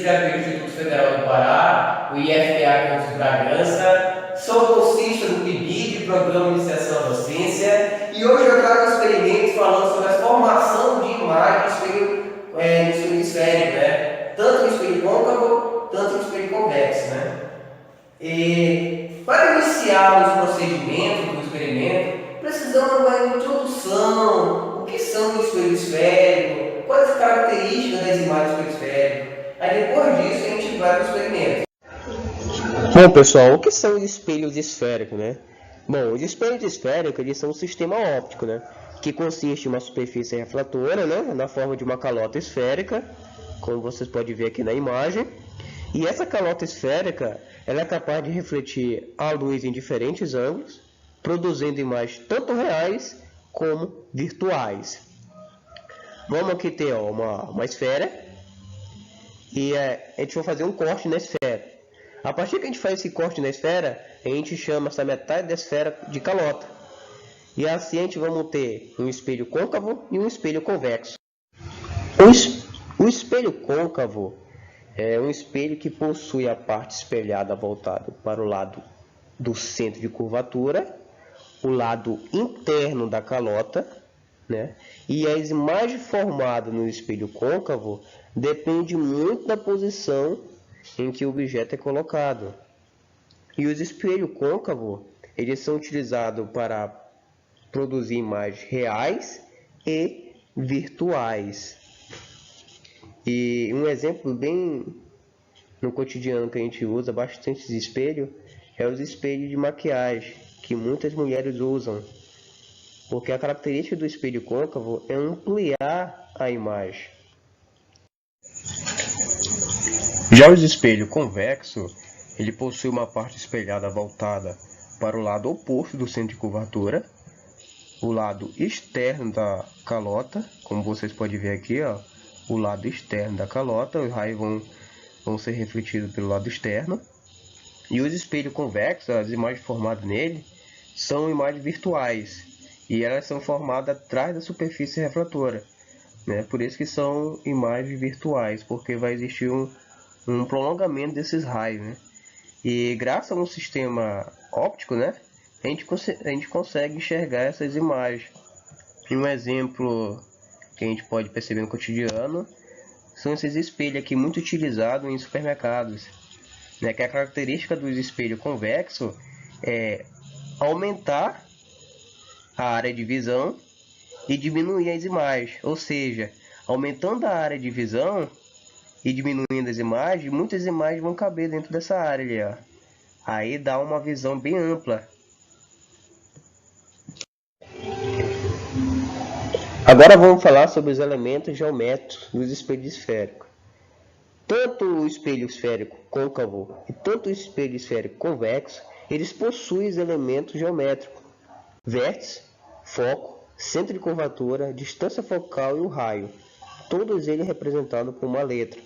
Secretaria do Instituto Federal do Pará, o IFPA Campus Bragança. Sou bolsista do PIBID, Programa de Iniciação à Docência, e hoje eu trago um experimento falando sobre a formação de imagem no espelho esférico, né? Tanto no espelho côncavo, tanto no espelho convexo, né? E para iniciar os procedimentos do experimento, precisamos de uma introdução. O que são o espelho esférico? Quais as características das imagens do espelho esférico? Aí depois disso a gente vai para o experimento. Bom, pessoal, o que são os espelhos esféricos, né? Bom, os espelhos esféricos, eles são um sistema óptico, né? Que consiste em uma superfície refletora, né? Na forma de uma calota esférica, como vocês podem ver aqui na imagem. E essa calota esférica, ela é capaz de refletir a luz em diferentes ângulos, produzindo imagens tanto reais como virtuais. Vamos aqui ter uma esfera e a gente vai fazer um corte na esfera. A partir que a gente faz esse corte na esfera, a gente chama essa metade da esfera de calota. E assim a gente vai ter um espelho côncavo e um espelho convexo. O espelho côncavo é um espelho que possui a parte espelhada voltada para o lado do centro de curvatura, o lado interno da calota, né? E as imagens formadas no espelho côncavo dependem muito da posição em que o objeto é colocado. E os espelhos côncavos, eles são utilizados para produzir imagens reais e virtuais. E um exemplo bem no cotidiano que a gente usa bastante esse espelho é os espelhos de maquiagem, que muitas mulheres usam. Porque a característica do espelho côncavo é ampliar a imagem. Já os espelhos convexos, ele possui uma parte espelhada voltada para o lado oposto do centro de curvatura, o lado externo da calota, como vocês podem ver aqui, ó, o lado externo da calota, os raios vão ser refletidos pelo lado externo. E os espelhos convexos, as imagens formadas nele, são imagens virtuais, e elas são formadas atrás da superfície refletora, né? Por isso que são imagens virtuais, porque vai existir um prolongamento desses raios, né? E graças a um sistema óptico, né, a gente consegue enxergar essas imagens. E um exemplo que a gente pode perceber no cotidiano são esses espelhos aqui muito utilizados em supermercados, né? Que a característica dos espelhos convexos é aumentar a área de visão e diminuir as imagens, ou seja, aumentando a área de visão e diminuindo as imagens, muitas imagens vão caber dentro dessa área ali, ó. Aí dá uma visão bem ampla. Agora vamos falar sobre os elementos geométricos dos espelhos esféricos. Tanto o espelho esférico côncavo e tanto o espelho esférico convexo, eles possuem os elementos geométricos: vértice, foco, centro de curvatura, distância focal e o raio. Todos eles representados por uma letra.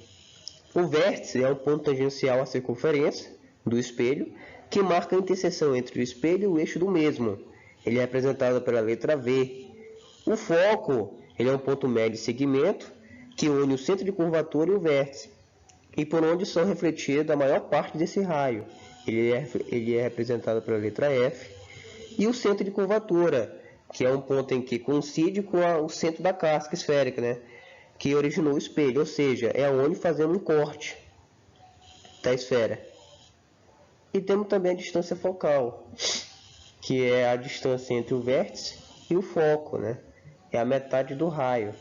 O vértice é um ponto tangencial à circunferência do espelho, que marca a interseção entre o espelho e o eixo do mesmo. Ele é representado pela letra V. O foco, ele é um ponto médio de segmento, que une o centro de curvatura e o vértice, e por onde são refletidas a maior parte desse raio. Ele é representado pela letra F. E o centro de curvatura, que é um ponto em que coincide com o centro da casca esférica, né, que originou o espelho, ou seja, é onde fazemos um corte da esfera. E temos também a distância focal, que é a distância entre o vértice e o foco, né? É a metade do raio.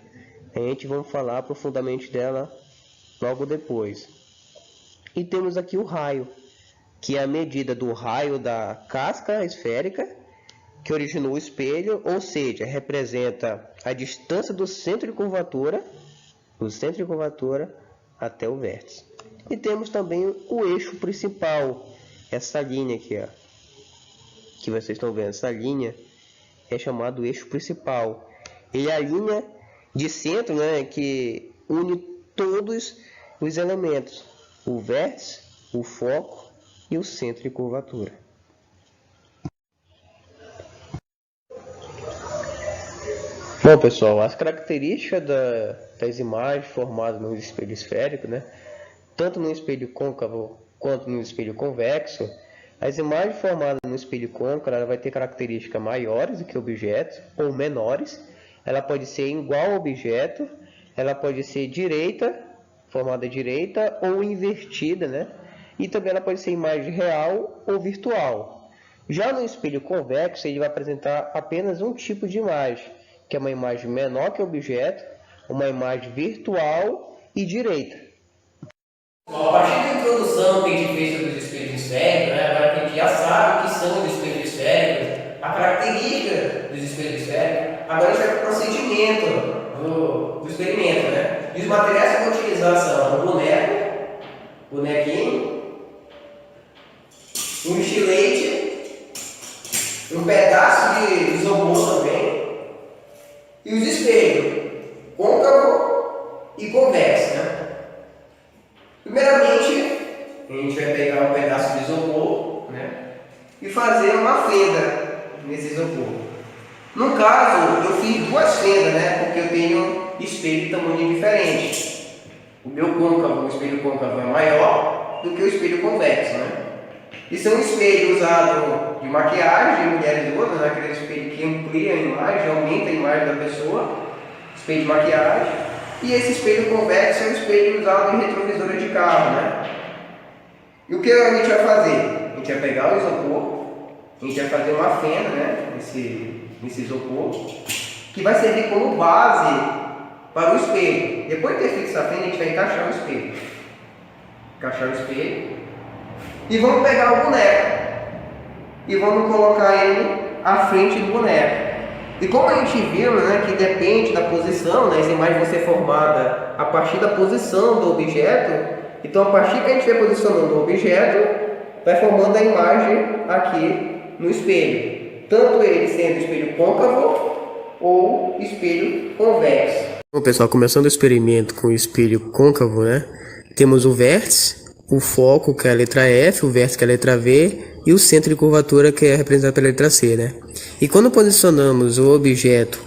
A gente vai falar profundamente dela logo depois. E temos aqui o raio, que é a medida do raio da casca esférica que originou o espelho, ou seja, representa a distância do centro de curvatura até o vértice. E temos também o eixo principal, essa linha aqui, ó, que vocês estão vendo, essa linha é chamado eixo principal. Ele é a linha de centro, né, que une todos os elementos: o vértice, o foco e o centro de curvatura. Bom, pessoal, as características das imagens formadas no espelho esférico, né, tanto no espelho côncavo quanto no espelho convexo, as imagens formadas no espelho côncavo ela vai ter características maiores do que o objeto ou menores. Ela pode ser igual ao objeto, ela pode ser direita, formada direita ou invertida, né? E também ela pode ser imagem real ou virtual. Já no espelho convexo, ele vai apresentar apenas um tipo de imagem, que é uma imagem menor que o objeto, uma imagem virtual e direita. Bom, a partir da introdução que a gente fez sobre os espelhos esféricos, né, agora que a gente já sabe o que são os espelhos esféricos, a característica dos espelhos esféricos, agora a gente vai para o procedimento do experimento, né? E os materiais que eu vou utilizar são um bonequinho, um estilete, um pedaço de isopor também, e os espelhos côncavo e convexo, né? Primeiramente, a gente vai pegar um pedaço de isopor, né, e fazer uma fenda nesse isopor. No caso, eu fiz duas fendas, né, porque eu tenho espelho de tamanho diferente. O meu côncavo, o espelho côncavo é maior do que o espelho convexo, né? Isso é um espelho usado de maquiagem de mulheres outras, né, aquele espelho que amplia a imagem, aumenta a imagem da pessoa, espelho de maquiagem. E esse espelho convexo é um espelho usado em retrovisora de carro, né? E o que a gente vai fazer? A gente vai pegar o isopor, a gente vai fazer uma fenda, né, nesse isopor, que vai servir como base para o espelho. Depois de ter feito essa fenda, a gente vai encaixar o espelho. Encaixar o espelho. E vamos pegar o boneco. E vamos colocar ele à frente do boneco. E como a gente viu, né, que depende da posição, né, as imagens vão ser formadas a partir da posição do objeto, então a partir que a gente vai posicionando o objeto, vai formando a imagem aqui no espelho, tanto ele sendo espelho côncavo ou espelho convexo. Bom, pessoal, começando o experimento com o espelho côncavo, né, temos o vértice, o foco, que é a letra F, o vértice, que é a letra V, e o centro de curvatura, que é representado pela letra C, né? E quando posicionamos o objeto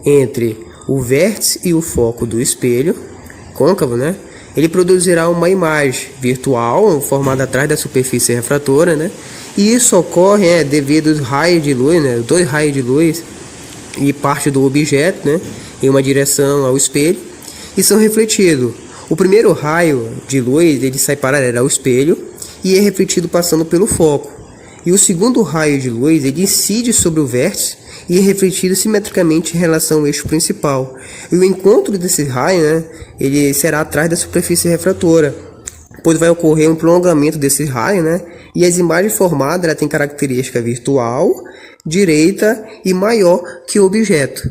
entre o vértice e o foco do espelho côncavo, né, ele produzirá uma imagem virtual formada atrás da superfície refratora, né? E isso ocorre devido aos raios de luz, né, dois raios de luz e parte do objeto, né, em uma direção ao espelho, e são refletidos. O primeiro raio de luz ele sai paralelo ao espelho e é refletido passando pelo foco. E o segundo raio de luz ele incide sobre o vértice e é refletido simetricamente em relação ao eixo principal. E o encontro desse raio, né, ele será atrás da superfície refratora, pois vai ocorrer um prolongamento desse raio, né, e as imagens formadas ela tem característica virtual, direita e maior que o objeto.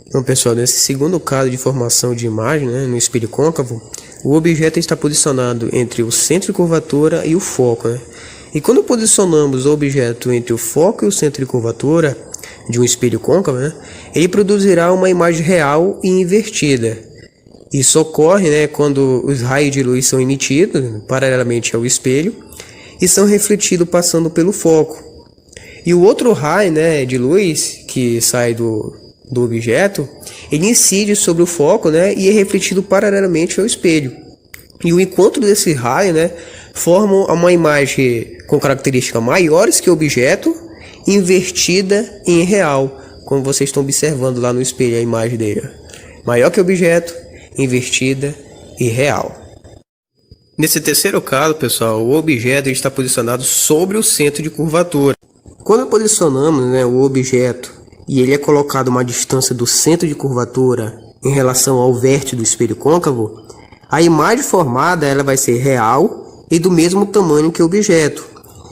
Então, pessoal, nesse segundo caso de formação de imagem, né, no espelho côncavo, o objeto está posicionado entre o centro de curvatura e o foco, né? E quando posicionamos o objeto entre o foco e o centro de curvatura de um espelho côncavo, né, ele produzirá uma imagem real e invertida. Isso ocorre, né, quando os raios de luz são emitidos paralelamente ao espelho e são refletidos passando pelo foco. E o outro raio, né, de luz que sai do objeto, ele incide sobre o foco, né, e é refletido paralelamente ao espelho. E o encontro desse raio, né, forma uma imagem com características maiores que o objeto, invertida em real, como vocês estão observando lá no espelho a imagem dele. Maior que o objeto, invertida e real. Nesse terceiro caso, pessoal, o objeto está posicionado sobre o centro de curvatura. Quando posicionamos, né, o objeto e ele é colocado a uma distância do centro de curvatura em relação ao vértice do espelho côncavo, a imagem formada ela vai ser real e do mesmo tamanho que o objeto.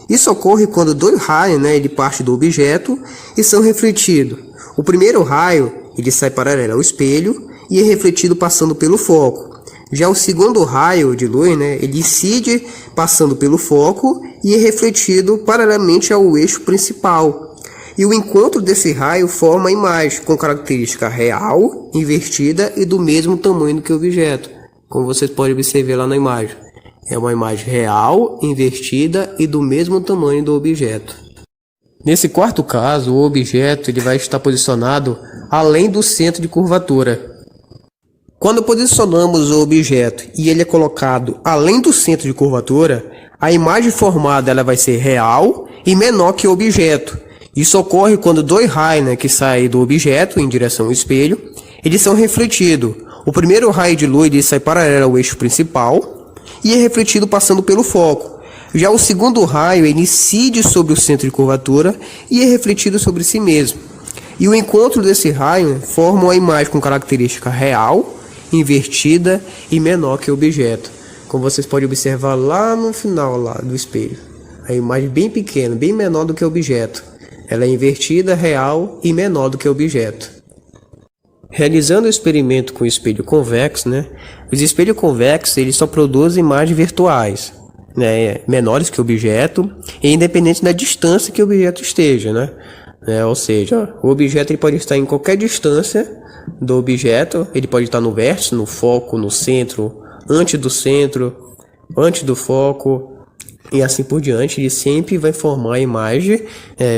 Isso ocorre quando dois raios, né, ele parte do objeto e são refletidos. O primeiro raio ele sai paralelo ao espelho e é refletido passando pelo foco. Já o segundo raio de luz, né, ele incide passando pelo foco e é refletido paralelamente ao eixo principal. E o encontro desse raio forma a imagem com característica real, invertida e do mesmo tamanho que o objeto, como vocês podem observar lá na imagem. É uma imagem real, invertida e do mesmo tamanho do objeto. Nesse quarto caso, o objeto ele vai estar posicionado além do centro de curvatura. Quando posicionamos o objeto e ele é colocado além do centro de curvatura, a imagem formada ela vai ser real e menor que o objeto. Isso ocorre quando dois raios, né, que saem do objeto em direção ao espelho, eles são refletidos. O primeiro raio de luz ele sai paralelo ao eixo principal e é refletido passando pelo foco. Já o segundo raio ele incide sobre o centro de curvatura e é refletido sobre si mesmo. E o encontro desse raio forma uma imagem com característica real, invertida e menor que o objeto. Como vocês podem observar lá no final lá do espelho. A imagem bem pequena, bem menor do que o objeto. Ela é invertida, real e menor do que o objeto. Realizando o experimento com o espelho convexo, né? Os espelhos convexos eles só produzem imagens virtuais, né? Menores que o objeto e independente da distância que o objeto esteja, né? Ou seja, o objeto ele pode estar em qualquer distância do objeto, ele pode estar no vértice, no foco, no centro, antes do foco e assim por diante. Ele sempre vai formar imagens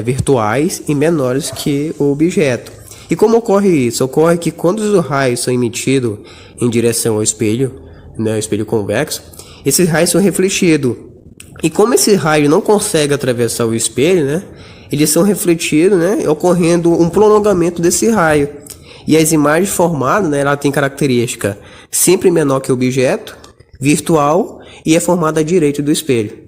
virtuais e menores que o objeto. E como ocorre isso? Ocorre que quando os raios são emitidos em direção ao espelho, né, o espelho convexo, esses raios são refletidos. E como esse raio não consegue atravessar o espelho, né, eles são refletidos, né, ocorrendo um prolongamento desse raio. E as imagens formadas, né, ela tem característica sempre menor que o objeto, virtual e é formada à direita do espelho.